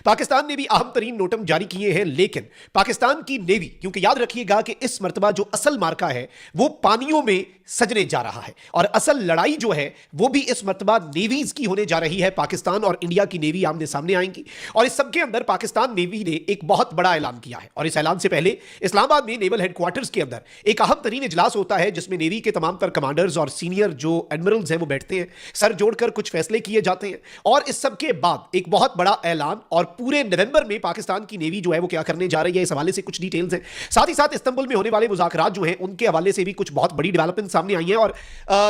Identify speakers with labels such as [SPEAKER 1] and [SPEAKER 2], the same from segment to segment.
[SPEAKER 1] पाकिस्तान ने भी अहम तरीन नोटम जारी किए हैं, लेकिन पाकिस्तान की नेवी, क्योंकि याद रखिएगा कि इस मर्तबा जो असल मार्का है वो पानियों में सजने जा रहा है और असल लड़ाई जो है वो भी इस मर्तबा नेवीज की होने जा रही है। पाकिस्तान और इंडिया की नेवी आमने सामने आएंगी और इस सबके अंदर पाकिस्तान नेवी ने एक बहुत बड़ा ऐलान किया है और इस ऐलान से पहले इस्लामाबाद में नेवल हेडक्वार्टर्स के अंदर एक अहम तरीन इजलास होता है जिसमें नेवी के तमाम तर कमांडर्स और सीनियर जो एडमिरल्स हैं वो बैठते हैं, सर जोड़कर कुछ फैसले किए जाते हैं और इस सब के बाद एक बहुत बड़ा ऐलान और पूरे नवंबर में पाकिस्तान की नेवी जो है वो क्या करने जा रही है, इस हवाले से कुछ डिटेल्स हैं। साथ ही साथ इस्तांबुल में होने वाले मुज़ाकरात जो हैं उनके हवाले से भी कुछ बहुत बड़ी डेवलपमेंट सामने आई हैं और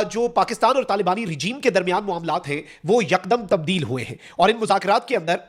[SPEAKER 1] जो पाकिस्तान और तालिबानी रिजीम के दरमियान मामलात हैं वो यकदम तब्दील हुए हैं और इन मुज़ाकरात के अंदर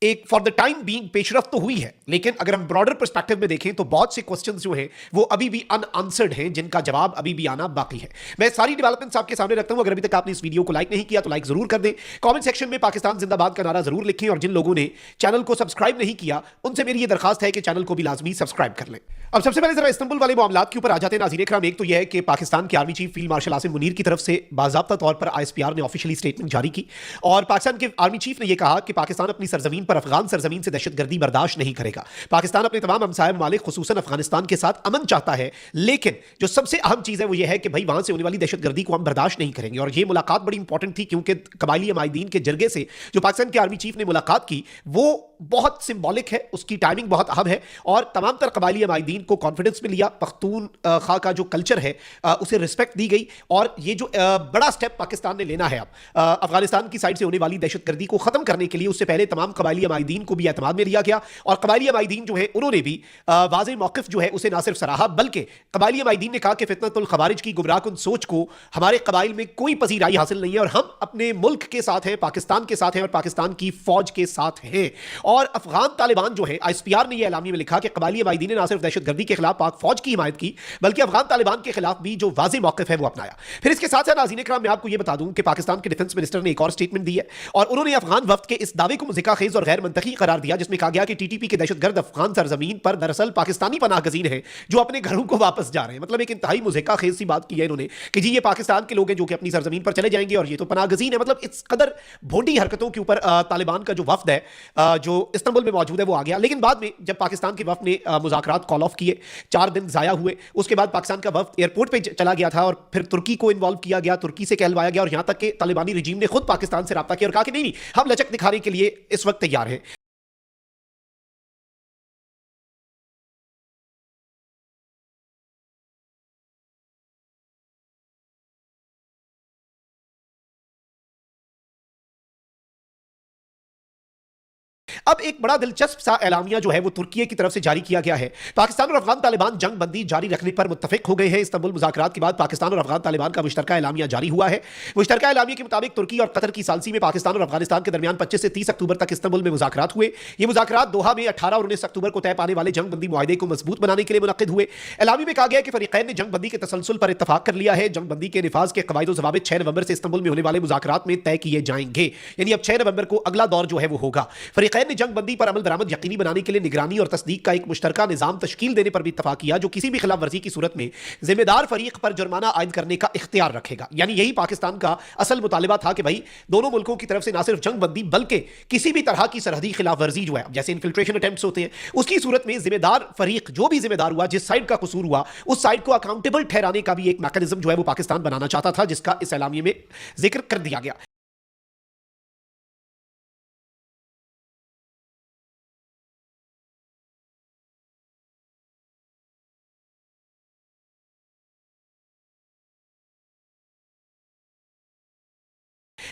[SPEAKER 1] एक फॉर द टाइम बीइंग पेशरफ तो हुई है, लेकिन अगर हम ब्रॉडर पर्सपेक्टिव में देखें तो बहुत से क्वेश्चंस जो हैं वो अभी भी अनआंसर्ड हैं जिनका जवाब अभी भी आना बाकी है। मैं सारी डेवलपमेंट्स आपके सामने रखता हूं। अगर अभी तक आपने इस वीडियो को लाइक नहीं किया तो लाइक जरूर कर दें, कमेंट सेक्शन में पाकिस्तान जिंदाबाद का नारा जरूर लिखें और जिन लोगों ने चैनल को सब्सक्राइब नहीं किया उनसे मेरी यह दरखास्त है कि चैनल को भी लाजमी सब्सक्राइब कर लें। अब सबसे पहले जरा इस्तांबुल वाले मामलात के ऊपर आ जाते हैं नाज़रीन इकराम। एक तो यह है कि पाकिस्तान के army chief field marshal Asim Munir की तरफ से बाज़ाब्ता तौर पर ISPR ने ऑफिशियली स्टेटमेंट जारी की और पाकिस्तान के आर्मी चीफ ने यह कहा कि पाकिस्तान अपनी सरजमीन पर अफगान सरजमीन से दहशतगर्दी बर्दाश्त नहीं करेगा। पाकिस्तान अपने तमाम हमसाय ममालिक खुसूसन अफगानिस्तान के साथ अमन चाहता है, लेकिन जो सबसे अहम चीज है वो यह है कि भाई वहां से होने वाली दहशतगर्दी को हम बर्दाश्त नहीं करेंगे। और यह मुलाकात बड़ी इंपॉर्टेंट थी क्योंकि कबायली अमायदीन के जरगे से जो पाकिस्तान के आर्मी चीफ ने मुलाकात की वो बहुत सिंबॉलिक है, उसकी टाइमिंग बहुत अहम है और तमाम तर कबायली अमायदीन को कॉन्फिडेंस में लिया। पख्तून खा का जो कल्चर है उसे रिस्पेक्ट दी गई और ये जो बड़ा स्टेप पाकिस्तान ने लेना है अब अफगानिस्तान की साइड से होने वाली दहशतगर्दी को खत्म करने के लिए, उससे पहले तमाम कबायली अमायदीन को भी एतमाद में लिया गया और कबायली अमायदीन जो है उन्होंने भी वाज़ेह मौक़िफ़ जो है उसे ना सिर्फ सराहा बल्कि कबायली अमायदीन ने कहा कि फितनतुल खवारिज की गुमराहकुन सोच को हमारे कबाइल में कोई पजीराई हासिल नहीं है और हम अपने मुल्क के साथ हैं, पाकिस्तान के साथ हैं और पाकिस्तान की फौज के साथ हैं। और अफगान तालिबान जो है ISPR ने यह ऐलामी में लिखा कि कबायली अमायदीन ने ना सिर्फ दहशतगर्दी के खिलाफ पाक फौज की हिमायत की बल्कि अफगान तालिबान के खिलाफ भी जो वाज़ेह मौक़िफ़ है वो अपनाया। फिर इसके साथ साथ नाज़रीन इकराम मैं आपको यह बता दूं कि पाकिस्तान के डिफेंस मिनिस्टर ने एक और स्टेटमेंट दी है और उन्होंने अफगान वफ्द के इस दावे को मुज़िकाखेज़ और गैर मंतकी करार दिया जिसमें कहा गया कि TTP के दहशतगर्द अफगान सरजमीन पर दरअसल पाकिस्तानी पनाह गज़ीन है जो अपने घरों को वापस जा रहे हैं। मतलब एक इंतहाई मुज़िकाखेज़ सी बात की है इन्होंने कि जी ये पाकिस्तान के लोग हैं जो कि अपनी सरजमीन पर चले जाएंगे और ये तो पनाह गज़ीन है। मतलब इस कदर भोंडी हरकतों के ऊपर तालिबान का जो वफ्द है जो इस्तांबुल में मौजूद है वो आ गया। लेकिन बाद में जब पाकिस्तान के वफ्द ने मुज़ाकरात कॉल ऑफ किए, 4 दिन ज़ाया हुए, उसके बाद पाकिस्तान का वफ्द एयरपोर्ट पर चला गया था और फिर तुर्की को इन्वॉल्व किया गया, तुर्की से कहलवाया गया और यहां तक कि तालिबानी रिजीम ने खुद पाकिस्तान से रब्ता किया और कहा कि नहीं हम लचक दिखाने के लिए इस वक्त तैयार हैं। अब एक बड़ा दिलचस्प सा एलामिया जो है वो तुर्की की तरफ से जारी किया गया है। पाकिस्तान और अफगान तालिबान जंग बंदी जारी रखने पर मुत्तफिक हो गए हैं। इस्तांबुल मुज़ाकरात के बाद पाकिस्तान और अफगान तालिबान का मुश्तरका एलामिया जारी हुआ है। मुश्तरका एलामिया के मुताबिक तुर्की और कतर की सालसी में पाकिस्तान और अफगानिस्तान के दरमियान 25 से 30 अक्टूबर तक इस्तांबुल में मुज़ाकरात हुए। ये मुज़ाकरात दोहा में 18 और 19 अक्टूबर को तय पाने वाले जंग बंदी मुआहदे को मजबूत बनाने के लिए मुनक्किद हुए। एलामी में कहा गया कि फरीक़ैन ने जंग बंदी के तसलसल पर इत्तफाक कर लिया है। जंग बंदी के निफाज के कवायद और ज़वाबित 6 नवंबर से इस्तांबुल में होने वाले मुज़ाकरात में तय किए जाएंगे। यानी अब 6 नवंबर को अगला दौर जो है वो होगा। फरीक़ैन ने जंग बंदी पर अमल दरामद यकीनी बनाने के लिए निगरानी और तस्दीक का एक मुश्तरका निजाम तश्कील देने पर भी इत्तफाक किया जो किसी भी खिलाफ वर्जी की सूरत में जिम्मेदार फरीक पर जुर्माना आयद करने का इख्तियार रखेगा। यानी यही पाकिस्तान का असल मुतालिबा था कि भाई दोनों मुल्कों की तरफ से ना सिर्फ जंग बंदी बल्कि किसी भी तरह की सरहदी खिलाफ वर्जी जो है जैसे इन्फिल्ट्रेशन अटेम्प्ट्स होते हैं उसकी सूरत में जिम्मेदार फरीक जो भी जिम्मेदार हुआ, जिस साइड का कसूर हुआ, उस साइड को अकाउंटेबल ठहराने का भी एक मैकेनिज्म जो है वो पाकिस्तान बनाना चाहता था जिसका इस एलामिये में जिक्र कर दिया गया।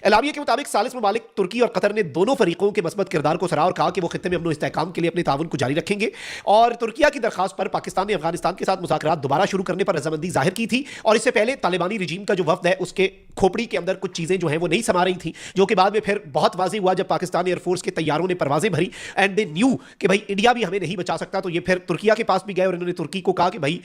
[SPEAKER 1] एलामिया के मुताबिक सालिस ममालिक तुर्की और कतर ने दोनों फरीकों के मस्बत किरदार को सराहा और कहा कि वो खित्ते में अमन इस्तेहकाम के लिए अपने ताउन को जारी रखेंगे। और तुर्किया की दरखास्त पर पाकिस्तान ने अफगानिस्तान के साथ मुज़ाकरात दोबारा शुरू करने पर रजामंदी जाहिर की थी और इससे पहले तालिबानी रिजीम का जो वफ्द है उसके खोपड़ी के अंदर कुछ चीज़ें जो हैं वो नहीं समा रही थी, जो कि बाद में फिर बहुत वाज़ेह हुआ जब पाकिस्तान एयरफोर्स के तैयारों ने परवाजें भरी एंड दे न्यू कि भाई इंडिया भी हमें नहीं बचा सकता। तो ये फिर तुर्किया के पास भी गए और इन्होंने तुर्की को कहा कि भाई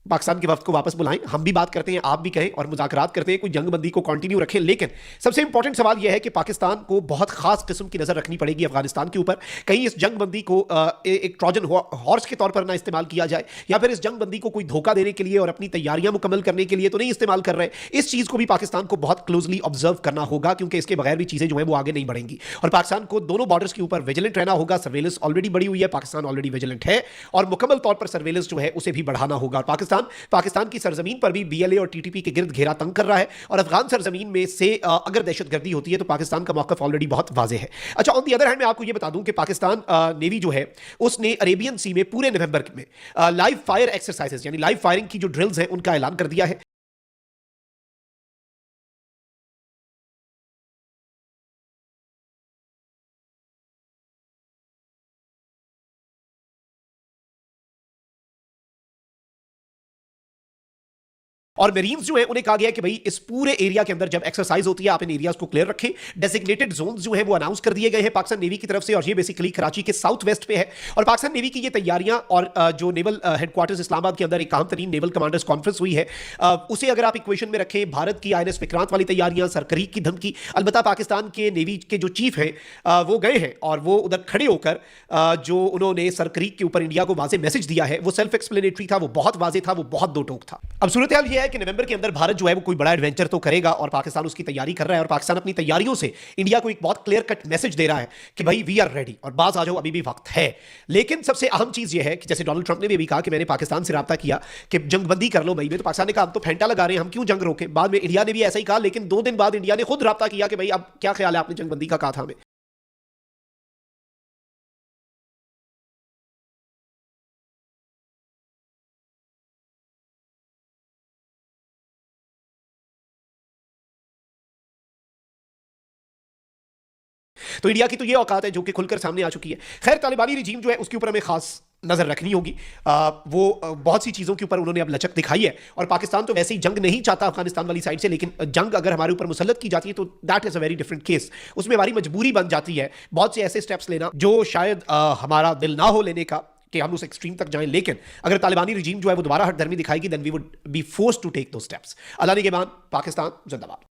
[SPEAKER 1] पाकिस्तान के वक्त को वापस बुलाएं, हम भी बात करते हैं, आप भी कहें और मुज़ाकरात करते हैं, कोई जंग बंदी को कंटिन्यू रखें। लेकिन सबसे इंपॉर्टेंट सवाल यह है कि पाकिस्तान को बहुत खास किस्म की नजर रखनी पड़ेगी अफगानिस्तान के ऊपर। कहीं इस जंग बंदी को एक ट्रोजन हॉर्स के तौर पर ना इस्तेमाल किया जाए, या फिर इस जंग बंदी को कोई धोखा देने के लिए और अपनी तैयारियां मुकम्मल करने के लिए तो नहीं इस्तेमाल कर रहे। इस चीज को भी पाकिस्तान को बहुत क्लोजली ऑब्जर्व करना होगा, क्योंकि इसके बगैर भी चीजें जो है वो आगे नहीं बढ़ेंगी। और पाकिस्तान को दोनों बॉर्डर्स के ऊपर विजिलेंट रहना होगा। सर्वेलेंस ऑलरेडी बढ़ी हुई है, पाकिस्तान ऑलरेडी विजिलेंट है, और मुकम्मल तौर पर सर्वेलेंस जो है उसे भी बढ़ाना होगा। और पाकिस्तान की सरजमीन पर भी बीएलए और टीटीपी के गिर्द घेरा तंग कर रहा है, और अफगान सरजमीन में से अगर दहशतगर्दी होती है तो पाकिस्तान का मौकफ ऑलरेडी बहुत वाज़ेह है। अच्छा, ऑन दी अदर हैंड मैं आपको यह बता दूं कि पाकिस्तान नेवी जो है उसने अरेबियन सी में पूरे नवंबर में लाइव फायर एक्सरसाइजेस यानी लाइव फायरिंग की जो ड्रिल्स हैं उनका ऐलान कर दिया है। और मेरीन्स जो है उन्हें कहा गया है कि भाई इस पूरे एरिया के अंदर जब एक्सरसाइज होती है आप इन एरियाज को क्लियर रखें। डेजिग्नेटेड जोन्स जो है वो अनाउंस कर दिए गए हैं पाकिस्तान नेवी की तरफ से, और ये बेसिकली कराची के साउथ वेस्ट पे है। और पाकिस्तान नेवी की ये तैयारियां और जो नेवल हेडक्वार्टर्स इस्लामाबाद के अंदर एक अहम तरीन नेवल कमांडर्स कॉन्फ्रेंस हुई है, उसे अगर आप इक्वेशन में रखें, भारत की INS विक्रांत वाली तैयारियां, सरकरीक की धमकी, अलबत्ता पाकिस्तान के नेवी के जो चीफ हैं वो गए हैं और वो उधर खड़े होकर जो उन्होंने सरकरीक के ऊपर इंडिया को वाजे मैसेज दिया है वो सेल्फ एक्सप्लेनेटरी था, वो बहुत वाजे था, वो बहुत दो टोक था। अब सूरत हाल यह है कि नवंबर के अंदर भारत जो है वो कोई बड़ा एडवेंचर तो करेगा, और पाकिस्तान उसकी तैयारी कर रहा है, और पाकिस्तान अपनी तैयारियों से इंडिया को एक बहुत क्लियर कट मैसेज दे रहा है कि भाई वी आर रेडी और बाज आ जाओ, अभी भी वक्त है। लेकिन सबसे अहम चीज यह है कि जैसे डोनाल्ड ट्रंप ने भी कहा कि मैंने पाकिस्तान से राब्ता किया कि जंगबंदी कर लो मई में, तो पाकिस्तान ने कहा हम तो फेंटा लगा रहे हैं, हम क्यों जंग रोके। बाद में इंडिया ने भी ऐसा ही कहा, लेकिन 2 दिन बाद इंडिया ने खुद राब्ता किया कि भाई अब क्या ख्याल है, आपने जंगबंदी का कहा था हमें। तो इंडिया की तो ये औकात है जो कि खुलकर सामने आ चुकी है। खैर, तालिबानी रिजीम जो है उसके ऊपर हमें खास नजर रखनी होगी। बहुत सी चीज़ों के ऊपर उन्होंने अब लचक दिखाई है, और पाकिस्तान तो वैसे ही जंग नहीं चाहता अफगानिस्तान वाली साइड से, लेकिन जंग अगर हमारे ऊपर मुसल्लत की जाती है तो that is a very different case. उसमें हमारी मजबूरी बन जाती है बहुत से ऐसे स्टेप्स लेना जो शायद हमारा दिल ना हो लेने का कि हम उस एक्सट्रीम तक जाएं। लेकिन अगर तालिबानी रिजीम जो है वो दोबारा हट धर्मी दिखाएगी, then we would be forced to take two steps. अल्लाह निगहबान, पाकिस्तान जिंदाबाद।